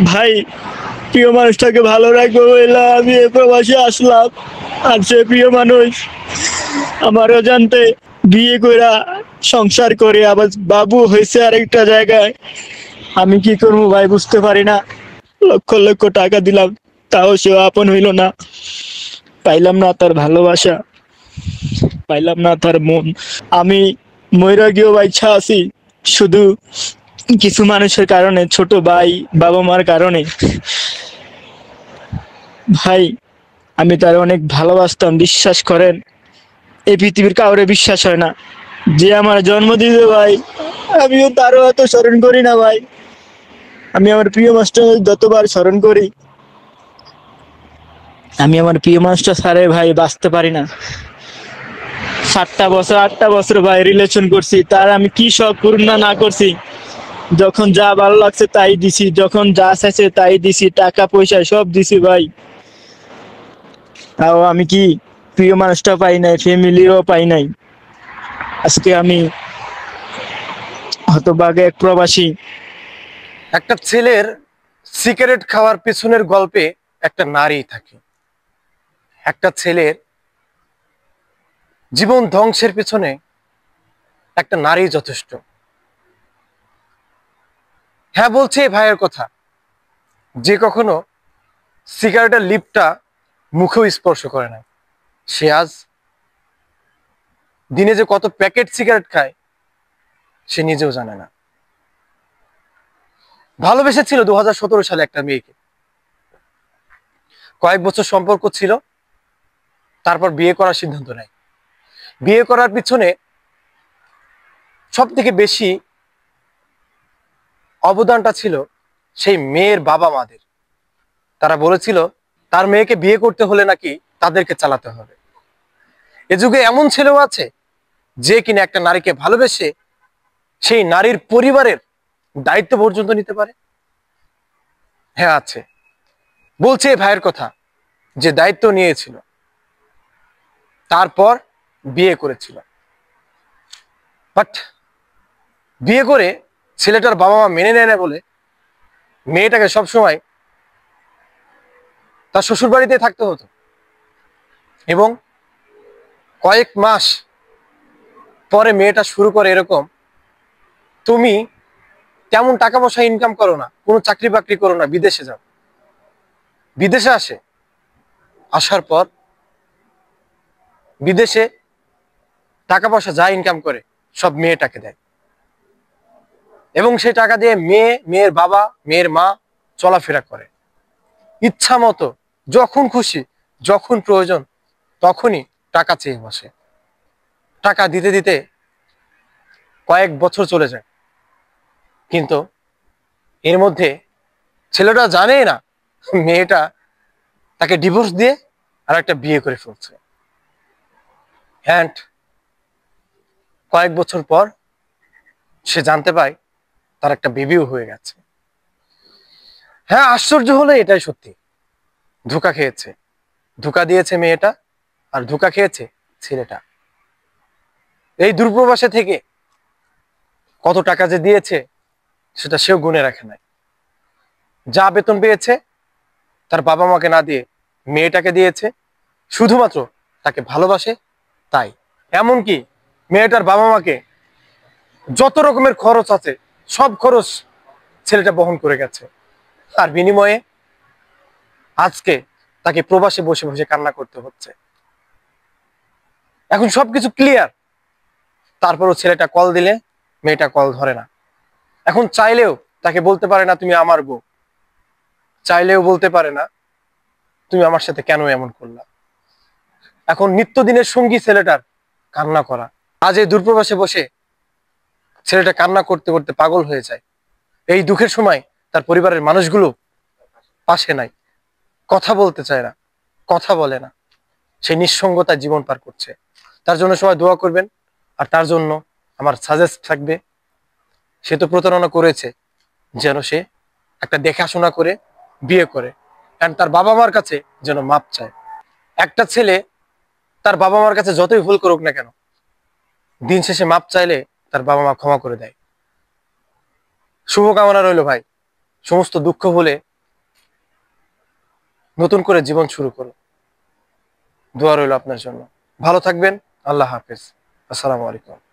ভাই, প্রিয় মানুষটাকে ভালো রাখবো বলে আমি এ প্রবাসে আসলাম। আর সে প্রিয় মানুষ আমার অজান্তে বিয়ে কইরা সংসার করে আবার বাবু হয়েছে আরেকটা জায়গায়। আমি কি করবো ভাই বুঝতে পারি না। লক্ষ লক্ষ টাকা দিলাম, তাও সে আপন হইল না। পাইলাম না তার ভালোবাসা, পাইলাম না তার মন। আমি মইরা গিয়েও বাইচ্ছা আছি শুধু কিছু মানুষের কারণে, ছোট ভাই বাবা মার কারণে। ভাই, আমি তার অনেক ভালোবাসতাম, বিশ্বাস করেন। এই পৃথিবীর কাউরে বিশ্বাস হয় না। যে আমার জন্ম দিয়েছে ভাই, আমিও তারও এত স্মরণ করি না ভাই। আমি আমার প্রিয় মাস্টার যতবার স্মরণ করি, আমি আমার প্রিয় মাস্টার ছাড়া ভাই বাঁচতে পারি না। 7টা বছর 8টা বছর ভাই রিলেশন করছি, তার আমি কি সব পূর্ণ না করছি। যখন যা ভালো লাগছে তাই দিছি, যখন যা চাইছে তাই দিছি, টাকা পয়সা সব দিছি ভাই। তাও আমি কি প্রিয় মানুষটা পাই নাই, ফ্যামিলিও পাই নাই। আজকে আমি হতভাগে এক প্রবাসী। একটা ছেলের সিগারেট খাওয়ার পেছনের গল্পে একটা নারী থাকে। একটা ছেলের জীবন ধ্বংসের পেছনে একটা নারী যথেষ্ট। হ্যাঁ, বলছে এই ভাইয়ের কথা, যে কখনো সিগারেটের লিপটা মুখেও স্পর্শ করে না। সে আজ দিনে যে কত প্যাকেট সিগারেট খায় সে নিজেও জানে না। ভালোবেসেছিল 2017 সালে একটা মেয়েকে, কয়েক বছর সম্পর্ক ছিল, তারপর বিয়ে করার সিদ্ধান্ত নেয়। বিয়ে করার পিছনে সব থেকে বেশি অবদানটা ছিল সেই মেয়ের বাবা মাদের। তারা বলেছিল তার মেয়েকে বিয়ে করতে হলে নাকি তাদেরকে চালাতে হবে। এ যুগে এমন ছেলেও আছে যে কিনা একটা নারীকে ভালোবেসে সেই নারীর পরিবারের দায়িত্ব পর্যন্ত নিতে পারে। হ্যাঁ, আছে। বলছে এই ভাইয়ের কথা, যে দায়িত্ব নিয়েছিল, তারপর বিয়ে করেছিল। বাট বিয়ে করে ছেলেটার বাবা মা মেনে নেয় না বলে মেয়েটাকে সবসময় তার শ্বশুর বাড়িতে থাকতে হতো। এবং কয়েক মাস পরে মেয়েটা শুরু করে এরকম, তুমি তেমন টাকা পয়সা ইনকাম করো না, কোনো চাকরি বাকরি করো না, বিদেশে যাও। বিদেশে আসে, আসার পর বিদেশে টাকা পয়সা যা ইনকাম করে সব মেয়েটাকে দেয়। এবং সেই টাকা দিয়ে মেয়ের বাবা, মেয়ের মা চলাফেরা করে ইচ্ছা মতো, যখন খুশি, যখন প্রয়োজন তখনই টাকা চেয়ে বসে। টাকা দিতে দিতে কয়েক বছর চলে যায়, কিন্তু এর মধ্যে ছেলেটা জানে না মেয়েটা তাকে ডিভোর্স দিয়ে আর একটা বিয়ে করে ফেলছে। অ্যান্ড কয়েক বছর পর সে জানতে পায় তার একটা বেবিও হয়ে গেছে। হ্যাঁ, আশ্চর্য হলো এটাই সত্যি, ধোঁকা খেয়েছে, ধোঁকা দিয়েছে মেয়েটা, আর ধোঁকা খেয়েছে ছেলেটা। এই দূরপ্রবাসে থেকে কত টাকা যে দিয়েছে সেটা সেও গুনে রাখে নাই। যা বেতন পেয়েছে তার বাবা মাকে না দিয়ে মেয়েটাকে দিয়েছে, শুধুমাত্র তাকে ভালোবাসে তাই। এমনকি মেয়েটার বাবা মাকে যত রকমের খরচ আছে সব খরচ ছেলেটা বহন করে গেছে। তার বিনিময়ে আজকে তাকে প্রবাসে বসে বসে কান্না করতে হচ্ছে। এখন সবকিছু ক্লিয়ার, তারপরও ছেলেটা কল দিলে মেয়েটা কল ধরে না। এখন চাইলেও তাকে বলতে পারে না তুমি আমার বউ, চাইলেও বলতে পারে না তুমি আমার সাথে কেন এমন করলা। এখন নিত্যদিনের সঙ্গী ছেলেটার কান্না করা। আজ এই দূরপ্রবাসে বসে ছেলেটা কান্না করতে করতে পাগল হয়ে যায়। এই দুঃখের সময় তার পরিবারের মানুষগুলো পাশে নাই, কথা বলতে চায় না, কথা বলে না, সে নিঃসঙ্গতায় জীবন পার করছে। তার জন্য সবাই দোয়া করবেন। আর তার জন্য আমার সাজেস্ট থাকবে, সে তো প্রতারণা করেছে, যেন সে একটা দেখাশোনা করে বিয়ে করে এন্ড তার বাবা মার কাছে যেন মাপ চায়। একটা ছেলে তার বাবা মার কাছে যতই ভুল করুক না কেন, দিন শেষে মাপ চাইলে তার বাবা মা ক্ষমা করে দেয়। শুভকামনা রইল ভাই, সমস্ত দুঃখ ভুলে নতুন করে জীবন শুরু করো। দোয়া রইল আপনার জন্য। ভালো থাকবেন। আল্লাহ হাফেজ। আসসালামু আলাইকুম।